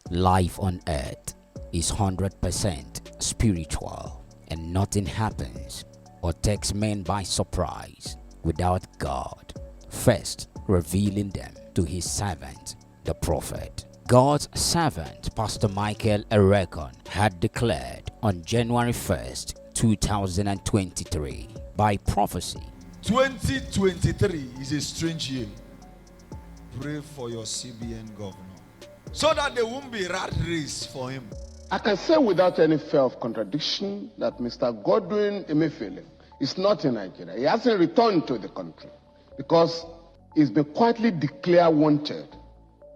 Life on earth is 100% spiritual, and nothing happens or takes men by surprise without God first revealing them to his servant, the prophet. God's servant, Pastor Michael Ereokon, had declared on January 1st, 2023, by prophecy. 2023 is a strange year. Pray for your CBN governor, so that there won't be rat race for him. I can say without any fear of contradiction that Mr. Godwin Emefiele is not in Nigeria. He hasn't returned to the country because he's been quietly declared wanted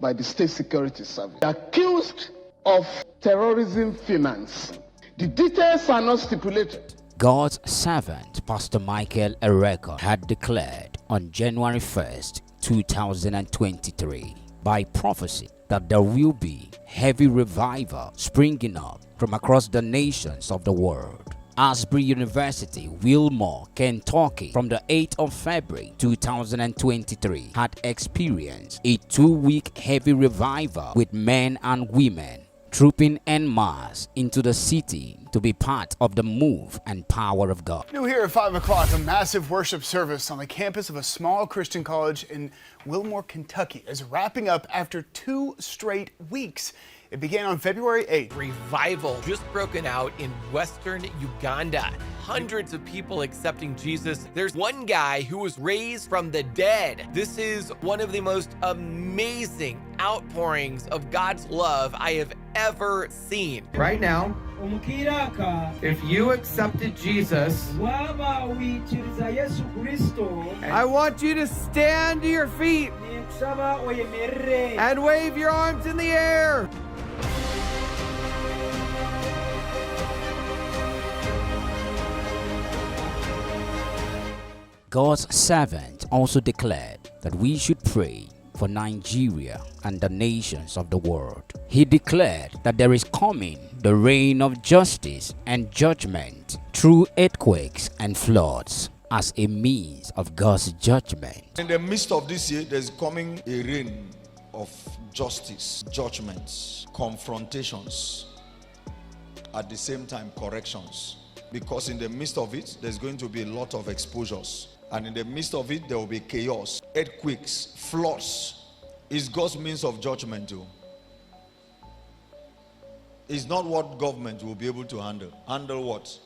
by the State Security Service, accused of terrorism finance. The details are not stipulated. God's servant, Pastor Michael Ereokon, had declared on January 1st, 2023, by prophecy, that there will be heavy revival springing up from across the nations of the world. Asbury University, Wilmore, Kentucky, from the 8th of February 2023, had experienced a 2-week heavy revival with men and women trooping en masse into the city to be part of the move and power of God. New here at 5 o'clock, a massive worship service on the campus of a small Christian college in Wilmore, Kentucky is wrapping up after 2 straight weeks. It began on February 8th. Revival just broken out in western Uganda. Hundreds of people accepting Jesus. There's one guy who was raised from the dead. This is one of the most amazing outpourings of God's love I have ever seen. Right now, if you accepted Jesus, I want you to stand to your feet and wave your arms in the air. God's servant also declared that we should pray for Nigeria and the nations of the world. He declared that there is coming the reign of justice and judgment through earthquakes and floods as a means of God's judgment. In the midst of this year, there's coming a reign of justice, judgments, confrontations, at the same time corrections. Because in the midst of it, there's going to be a lot of exposures. And in the midst of it, there will be chaos, earthquakes, floods. It's God's means of judgment too. It's not what government will be able to handle. Handle what?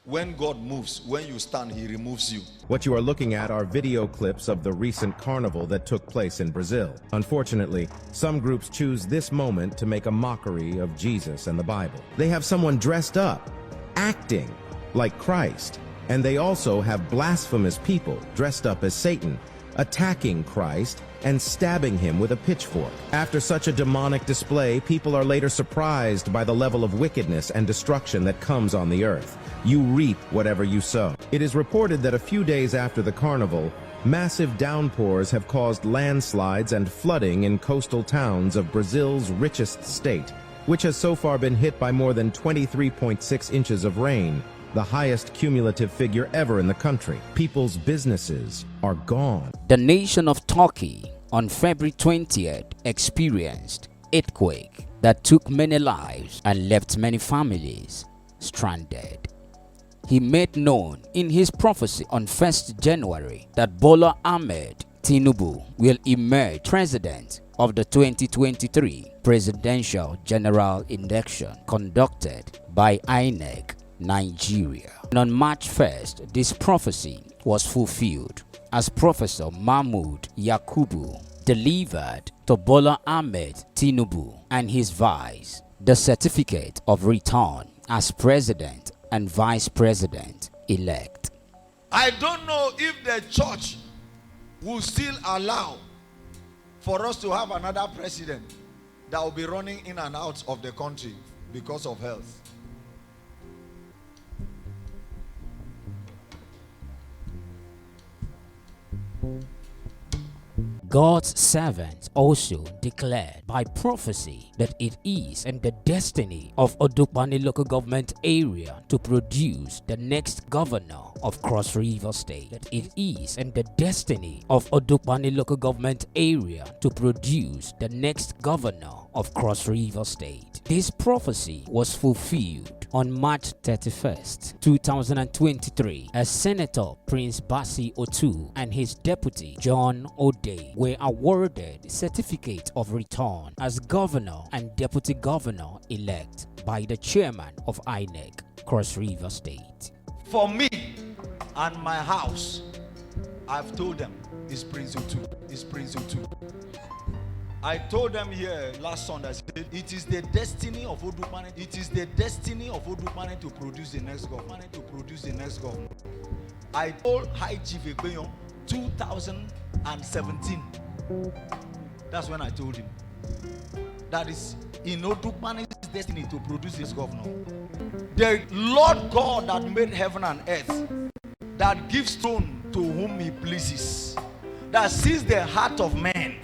When God moves, when you stand, he removes you. What you are looking at are video clips of the recent carnival that took place in Brazil. Unfortunately, some groups choose this moment to make a mockery of Jesus and the Bible. They have someone dressed up, acting like Christ. And they also have blasphemous people dressed up as Satan, attacking Christ and stabbing him with a pitchfork. After such a demonic display, people are later surprised by the level of wickedness and destruction that comes on the earth. You reap whatever you sow. It is reported that a few days after the carnival, massive downpours have caused landslides and flooding in coastal towns of Brazil's richest state, which has so far been hit by more than 23.6 inches of rain, the highest cumulative figure ever in the country. People's businesses are gone. The nation of Turkey on February 20th experienced earthquake that took many lives and left many families stranded. He made known in his prophecy on 1st January that Bola Ahmed Tinubu will emerge president of the 2023 presidential general election conducted by INEC Nigeria. And on March 1st, this prophecy was fulfilled as Professor Mahmoud Yakubu delivered to Bola Ahmed Tinubu and his vice the certificate of return as president and vice president elect. I don't know if the church will still allow for us to have another president that will be running in and out of the country because of health. God's servants also declared by prophecy that it is in the destiny of Odukpani local government area to produce the next governor of Cross River State. That it is in the destiny of Odukpani local government area to produce the next governor of Cross River State. This prophecy was fulfilled on March 31st, 2023, as Senator Prince Bassi Otu and his deputy John O'Day were awarded certificate of return as governor and deputy governor-elect by the chairman of INEC, Cross River State. For me and my house, I've told them, it's Prince Otu, it's Prince Otu. I told them here last Sunday, I said, it is the destiny of Odukpani. It is the destiny of Odukpani to produce the next government. I told High Chief Ekpeyon 2017. That's when I told him. That is in Odukpani's destiny to produce this governor. The Lord God that made heaven and earth, that gives throne to whom he pleases, that sees the heart of man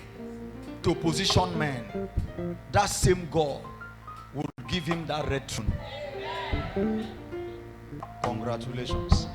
to position man, that same God will give him that red throne. Congratulations.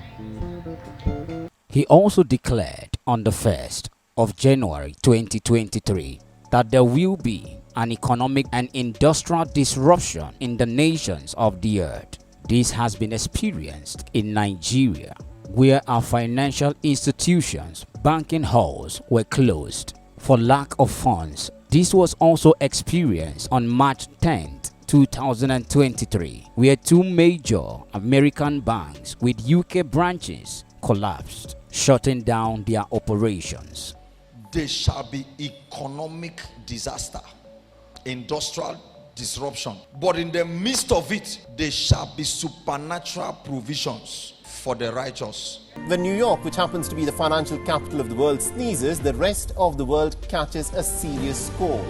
He also declared on the 1st of January 2023 that there will be an economic and industrial disruption in the nations of the earth. This has been experienced in Nigeria, where our financial institutions, banking halls were closed for lack of funds. This was also experienced on March 10th, 2023, where two major American banks with UK branches collapsed, shutting down their operations. There shall be economic disaster, industrial disruption, but in the midst of it, there shall be supernatural provisions for the righteous. When New York, which happens to be the financial capital of the world, sneezes, the rest of the world catches a serious scold.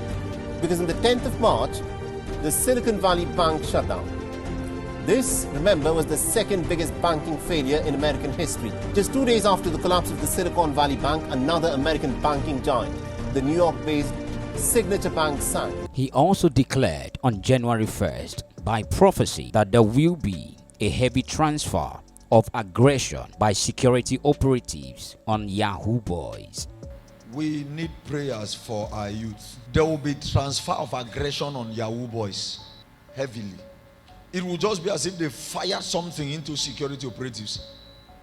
Because on the 10th of March, the Silicon Valley Bank shut down. This, remember, was the second biggest banking failure in American history. Just 2 days after the collapse of the Silicon Valley Bank, another American banking giant, the New York-based Signature Bank, sank. He also declared on January 1st by prophecy that there will be a heavy transfer of aggression by security operatives on Yahoo boys. We need prayers for our youth. There will be transfer of aggression on Yahoo boys heavily. It will just be as if they fire something into security operatives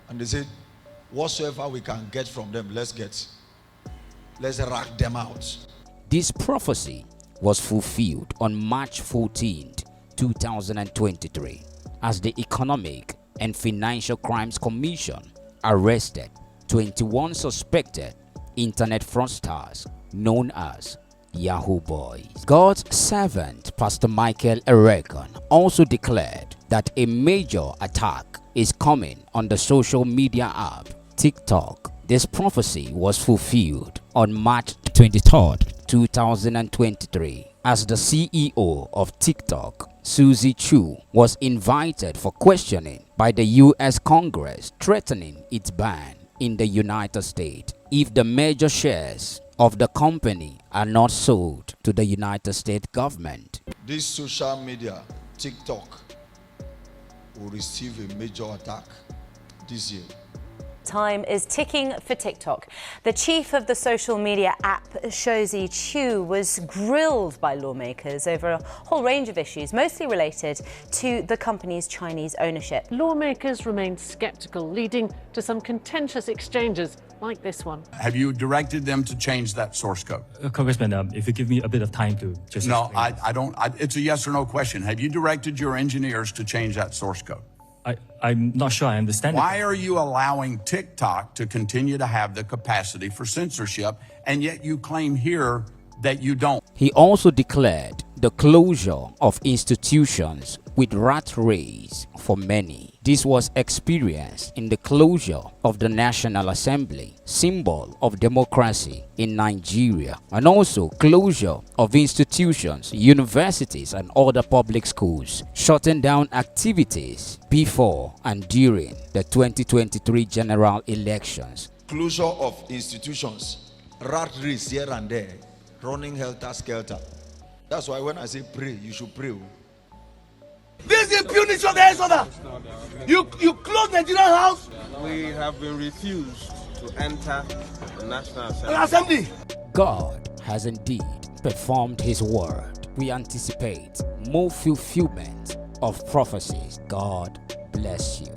and they say, whatsoever we can get from them, let's get. Let's rack them out. This prophecy was fulfilled on March 14th, 2023, as the Economic and Financial Crimes Commission arrested 21 suspected internet fraudsters known as Yahoo boys. God's servant Pastor Michael Ereokon also declared that a major attack is coming on the social media app TikTok. This prophecy was fulfilled on March 23rd, 2023, as the CEO of TikTok, Suzy Chu, was invited for questioning by the US Congress, threatening its ban in the United States if the major shares of the company are not sold to the United States government. This social media, TikTok, will receive a major attack this year. Time is ticking for TikTok. The chief of the social media app, Suzy Chu, was grilled by lawmakers over a whole range of issues, mostly related to the company's Chinese ownership. Lawmakers remain skeptical, leading to some contentious exchanges like this one. Have you directed them to change that source code? Congressman, if you give me a bit of time to just... No, I don't. It's a yes or no question. Have you directed your engineers to change that source code? I'm not sure I understand. Why are you allowing TikTok to continue to have the capacity for censorship, and yet you claim here that you don't? He also declared the closure of institutions with rat race for many. This was experienced in the closure of the National Assembly, symbol of democracy in Nigeria, and also closure of institutions, universities, and other public schools, shutting down activities before and during the 2023 general elections. Closure of institutions rat race here and there, running helter-skelter. That's why when I say pray, you should pray. This is impunity of the Exodus. You close Nigerian house. We have been refused to enter the National Assembly. God has indeed performed his word. We anticipate more fulfillment of prophecies. God bless you.